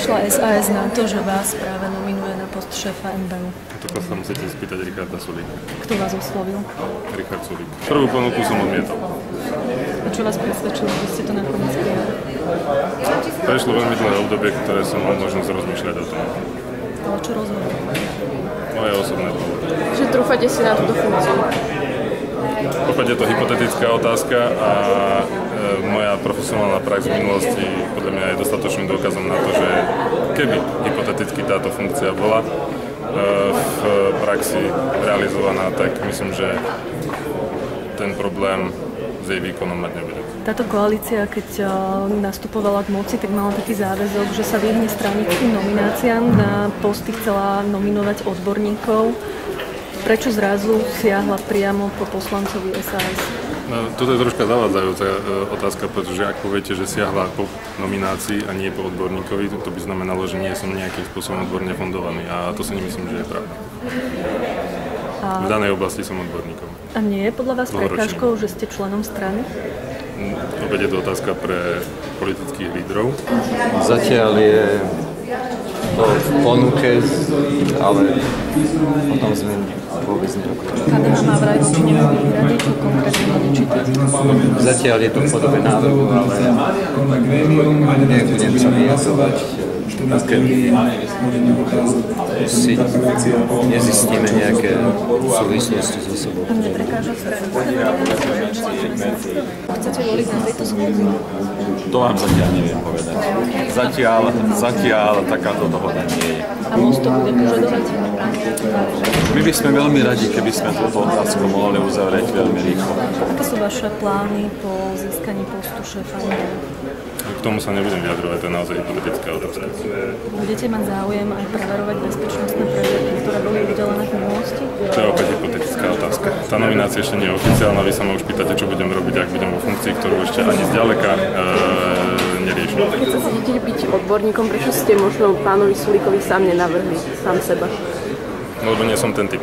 prišla SAS na to, že vás práve nominuje na post šéfa MBU? To sa musíte spýtať Richarda Sulíka. Kto vás oslovil? Richard Sulík. Prvú ponuku som odmietol. A čo vás presvedčilo, že ste to nakoniec prijali? Prešlo veľmi dlhé obdobie, ktoré som mal možnosť rozmýšľať o tom. Ale čo rozhodol? Moje osobné dôvody. Že trúfate si na túto funkciu? Opäť je to hypotetická otázka a moja profesionálna prax v minulosti podľa mňa je dostatočným dôkazom na to, že keby hypoteticky táto funkcia bola v praxi realizovaná, tak myslím, že ten problém s jej výkonom mať nebude. Táto koalícia, keď nastupovala k moci, tak mala taký záväzok, že sa vyhne stranickým nomináciám. Na posty chcela nominovať odborníkov. Prečo zrazu siahla priamo po poslancovi SAS? No, toto je troška zavádzajúca otázka, pretože ak poviete, že siahla po nominácii a nie po odborníkovi, to by znamenalo, že nie som nejakým spôsobom odborne fundovaný a to si nemyslím, že je pravda. V danej oblasti som odborníkom. A nie je podľa vás prekážkou, že ste členom strany? Opäť je to otázka pre politických lídrov. Zatiaľ je to v ponuke, ale o tom sme vôbec nerokovali. KDH má vraj voči nemu výhrady, čo konkrétne bude čítať? Zatiaľ je to v podobe návrhu, ale nebudem sa vyjadrovať, si nezistíme nejaké súvislosti so sebou. A neprekáža stranu? Chcete voliť na tejto schôdzi? To vám zatiaľ neviem povedať. Zatiaľ takáto dohoda nie je. A Most to bude požadovať? My by sme veľmi radi, keby sme túto otázku mohli uzavrieť veľmi rýchlo. Aké sú vaše plány po získaní postu šéfa MBU? K tomu sa nebudem vyjadrovať, to je naozaj hypotetická otázka. Budete mať záujem aj preverovať bezpečnostné previerky, ktoré boli udelené v minulosti? To je opäť hypotetická otázka. Tá nominácia ešte nie je oficiálna, vy sa ma už pýtate, čo budem robiť, ak budem vo funkcii, ktorú ešte ani zďaleka neriešim. Keď sa cítite byť odborníkom, prečo ste možno pánovi Sulíkovi sám nenavrhli sám seba? No, lebo nie som ten typ.